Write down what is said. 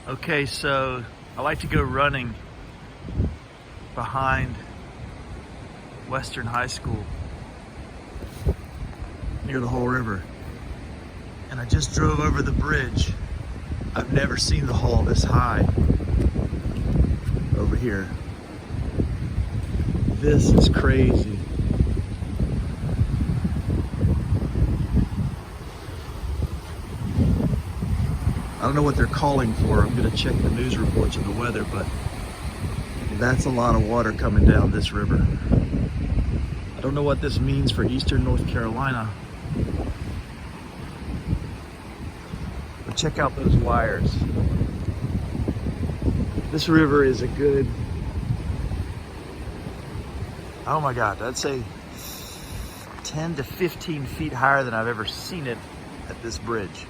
Okay, so I like to go running behind Western High School near the Hall River. And I just drove over the bridge. I've never seen the Hall this high over here. This is crazy. I don't know what they're calling for. I'm gonna check the news reports of the weather, but that's a lot of water coming down this river. I don't know what this means for eastern North Carolina. But check out those wires. This river is a good, oh my God, I'd say 10 to 15 feet higher than I've ever seen it at this bridge.